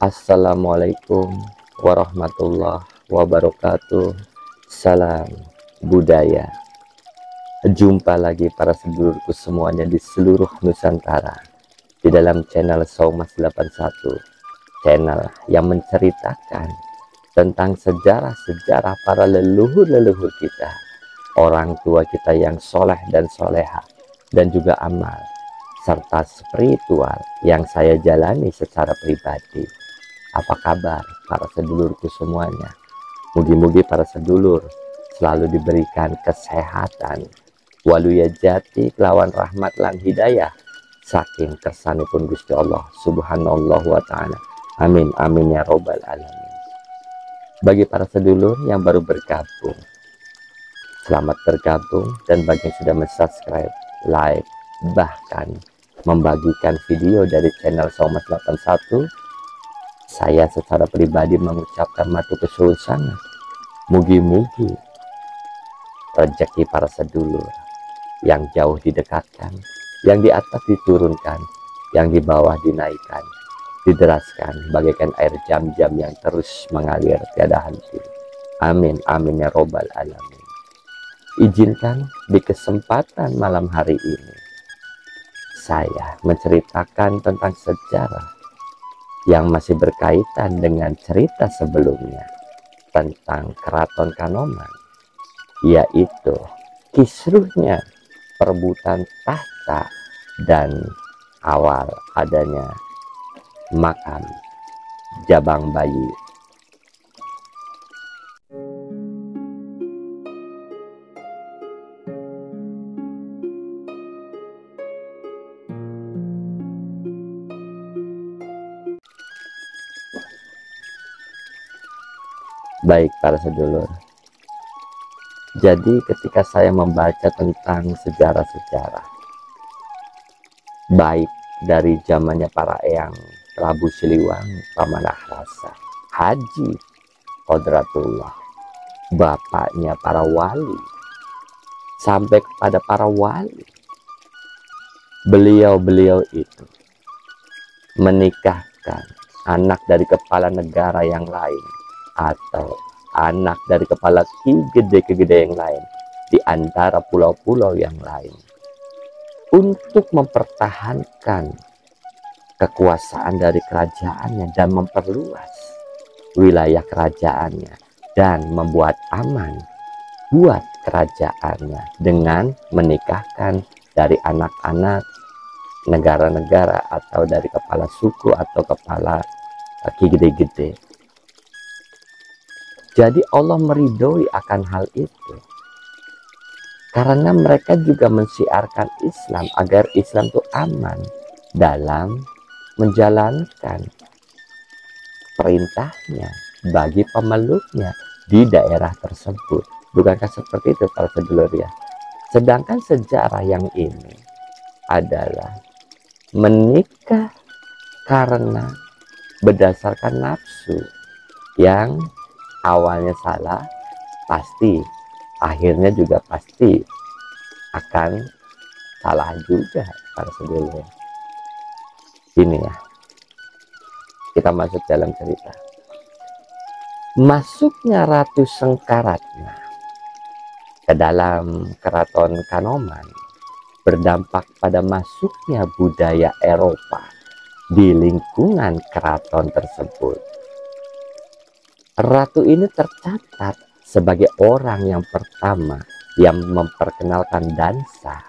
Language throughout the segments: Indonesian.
Assalamualaikum warahmatullahi wabarakatuh. Salam budaya. Jumpa lagi para sedulurku semuanya di seluruh Nusantara di dalam channel Saumas 81, channel yang menceritakan tentang sejarah-sejarah para leluhur-leluhur kita, orang tua kita yang soleh dan soleha, dan juga amal serta spiritual yang saya jalani secara pribadi. Apa kabar para sedulurku semuanya? Mugi-mugi para sedulur selalu diberikan kesehatan, waluya jati kelawan rahmat lan hidayah saking kersanipun Gusti Allah subhanallah wa ta'ala. Amin amin ya robbal alamin. Bagi para sedulur yang baru bergabung, selamat bergabung, dan bagi yang sudah subscribe, like, bahkan membagikan video dari channel Saumas 81, saya secara pribadi mengucapkan matur kesuwun sangat. Mugi-mugi rezeki para sedulur yang jauh didekatkan, yang di atas diturunkan, yang di bawah dinaikkan, dideraskan bagaikan air jam-jam yang terus mengalir tiada henti. Amin amin ya robbal alamin. Izinkan di kesempatan malam hari ini saya menceritakan tentang sejarah yang masih berkaitan dengan cerita sebelumnya tentang Keraton Kanoman, yaitu kisruhnya perebutan tahta dan awal adanya makam Jabang Bayi. Baik para sedulur, jadi ketika saya membaca tentang sejarah-sejarah, baik dari zamannya para eyang Prabu Siliwangi, Pamanah Rasa, Haji Qodratullah, bapaknya para wali, sampai kepada para wali, beliau-beliau itu menikahkan anak dari kepala negara yang lain atau anak dari kepala ki gede-gede yang lain di antara pulau-pulau yang lain untuk mempertahankan kekuasaan dari kerajaannya dan memperluas wilayah kerajaannya dan membuat aman buat kerajaannya dengan menikahkan dari anak-anak negara-negara atau dari kepala suku atau kepala ki gede-gede. Jadi Allah meridhoi akan hal itu karena mereka juga mensiarkan Islam agar Islam itu aman dalam menjalankan perintahnya bagi pemeluknya di daerah tersebut. Bukankah seperti itu para sedulur ya? Sedangkan sejarah yang ini adalah menikah karena berdasarkan nafsu yang awalnya salah, pasti akhirnya juga pasti akan salah juga para sedulur. Ini ya, kita masuk dalam cerita. Masuknya Ratu Sengkaratna ke dalam Keraton Kanoman berdampak pada masuknya budaya Eropa di lingkungan keraton tersebut. Ratu ini tercatat sebagai orang yang pertama yang memperkenalkan dansa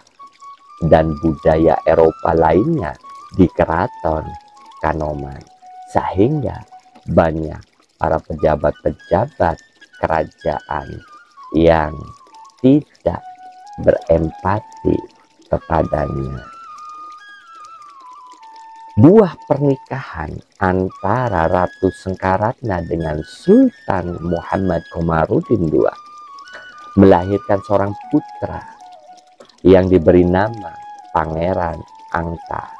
dan budaya Eropa lainnya di Keraton Kanoman, sehingga banyak para pejabat-pejabat kerajaan yang tidak berempati kepadanya. Buah pernikahan antara Ratu Sengkaratna dengan Sultan Muhammad Komarudin II melahirkan seorang putra yang diberi nama Pangeran Angta.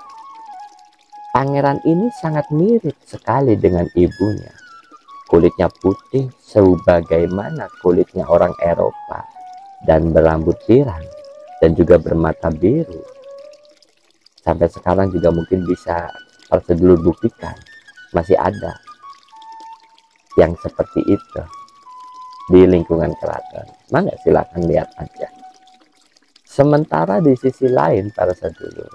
Pangeran ini sangat mirip sekali dengan ibunya. Kulitnya putih sebagaimana kulitnya orang Eropa dan berambut pirang dan juga bermata biru. Sampai sekarang juga mungkin bisa para sedulur buktikan masih ada yang seperti itu di lingkungan keraton. Mangga silakan lihat aja. Sementara di sisi lain para sedulur,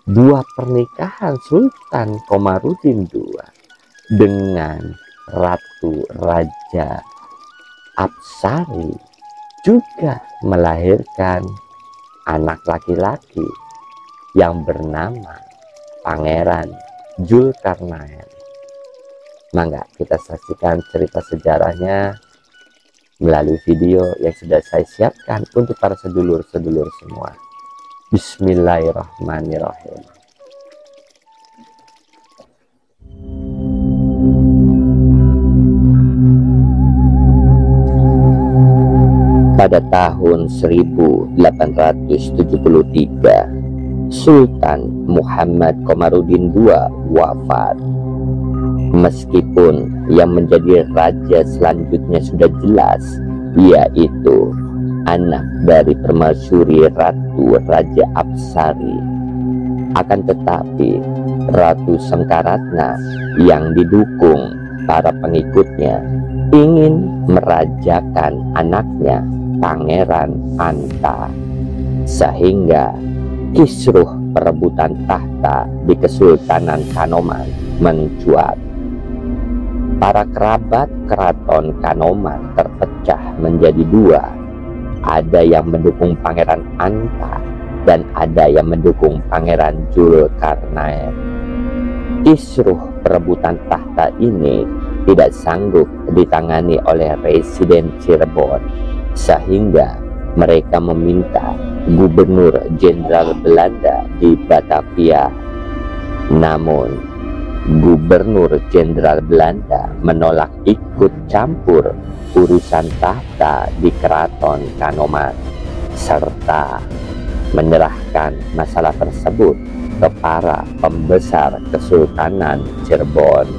dua pernikahan Sultan Komarudin II dengan Ratu Raja Apsari juga melahirkan anak laki-laki yang bernama Pangeran Zulkarnain. Mangga kita saksikan cerita sejarahnya melalui video yang sudah saya siapkan untuk para sedulur-sedulur semua. Bismillahirrahmanirrahim. Pada tahun 1873, Sultan Muhammad Komarudin II wafat. Meskipun yang menjadi raja selanjutnya sudah jelas, yaitu anak dari permasyuri Ratu Raja Apsari. Akan tetapi Ratu Sengkaratna yang didukung para pengikutnya ingin merajakan anaknya Pangeran Anta, sehingga kisruh perebutan tahta di Kesultanan Kanoman mencuat. Para kerabat keraton Kanoman terpecah menjadi dua. Ada yang mendukung Pangeran Anta dan ada yang mendukung Pangeran Zulkarnain. Kisruh perebutan tahta ini tidak sanggup ditangani oleh Residen Cirebon, sehingga mereka meminta Gubernur Jenderal Belanda di Batavia. Namun Gubernur Jenderal Belanda menolak ikut campur urusan tahta di Keraton Kanoman, serta menyerahkan masalah tersebut ke para pembesar Kesultanan Cirebon.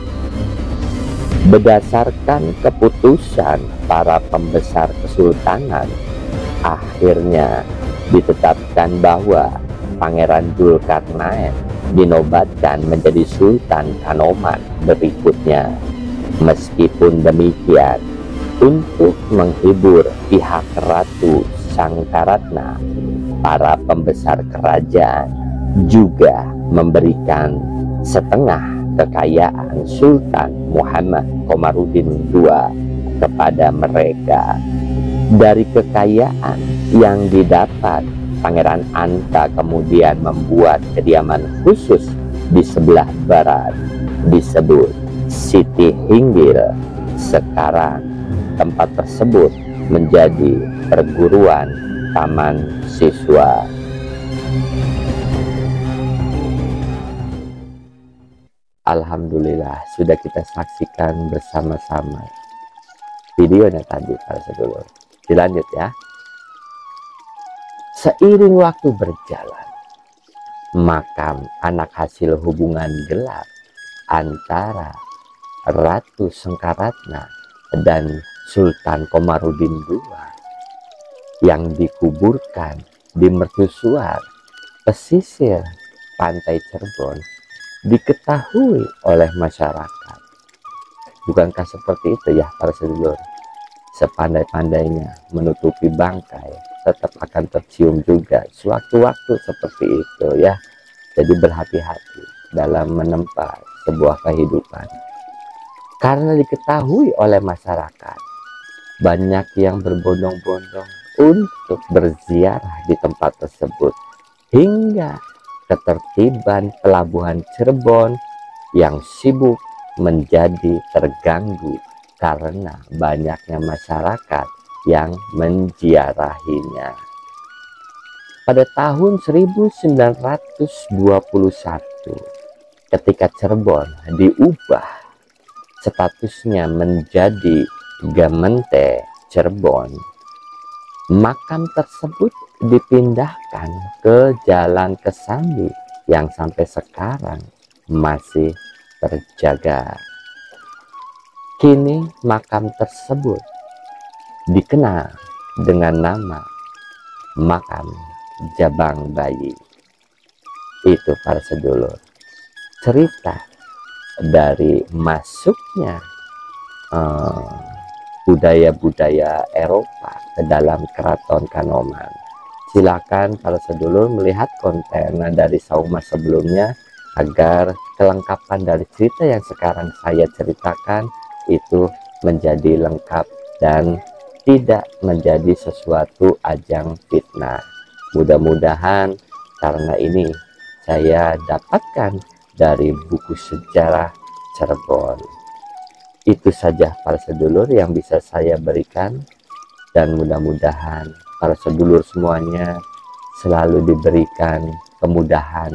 Berdasarkan keputusan para pembesar Kesultanan, akhirnya ditetapkan bahwa Pangeran Zulkarnain dinobatkan menjadi Sultan Kanoman berikutnya. Meskipun demikian, untuk menghibur pihak Ratu Sangkaratna, para pembesar kerajaan juga memberikan setengah kekayaan Sultan Muhammad Komarudin II kepada mereka. Dari kekayaan yang didapat, Pangeran Anta kemudian membuat kediaman khusus di sebelah barat disebut Siti Hinggil. Sekarang tempat tersebut menjadi perguruan taman siswa. Alhamdulillah sudah kita saksikan bersama-sama videonya tadi para sedulur. Dilanjut ya. Seiring waktu berjalan, makam anak hasil hubungan gelap antara Ratu Sengkaratna dan Sultan Komarudin II yang dikuburkan di mercusuar pesisir pantai Cirebon diketahui oleh masyarakat. Bukankah seperti itu ya para sedulur? Sepandai-pandainya menutupi bangkai, tetap akan tercium juga sewaktu-waktu seperti itu ya. Jadi berhati-hati dalam menempa sebuah kehidupan. Karena diketahui oleh masyarakat, banyak yang berbondong-bondong untuk berziarah di tempat tersebut, hingga ketertiban pelabuhan Cirebon yang sibuk menjadi terganggu karena banyaknya masyarakat yang menziarahinya. Pada tahun 1921, ketika Cirebon diubah statusnya menjadi Gemeente Cirebon, makam tersebut dipindahkan ke Jalan Kesambi yang sampai sekarang masih terjaga. Kini makam tersebut dikenal dengan nama Makam Jabang Bayi. Itu para sedulur, cerita dari masuknya eh, budaya-budaya Eropa ke dalam keraton Kanoman. Silakan para sedulur melihat konten dari Sauma sebelumnya agar kelengkapan dari cerita yang sekarang saya ceritakan itu menjadi lengkap dan tidak menjadi sesuatu ajang fitnah. Mudah-mudahan karena ini saya dapatkan dari buku sejarah Cirebon. Itu saja para sedulur yang bisa saya berikan, dan mudah-mudahan para sedulur semuanya selalu diberikan kemudahan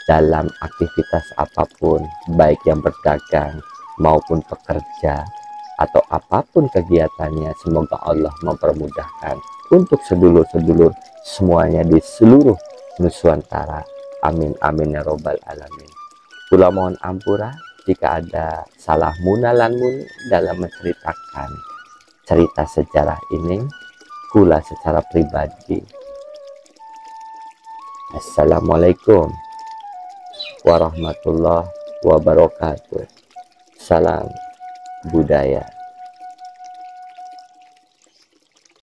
dalam aktivitas apapun, baik yang berdagang maupun pekerja atau apapun kegiatannya. Semoga Allah mempermudahkan untuk sedulur-sedulur semuanya di seluruh Nusantara. Amin amin ya robbal alamin. Kula mohon ampura jika ada salah munalanmun dalam menceritakan cerita sejarah ini kula secara pribadi. Assalamualaikum warahmatullahi wabarakatuh. Salam budaya.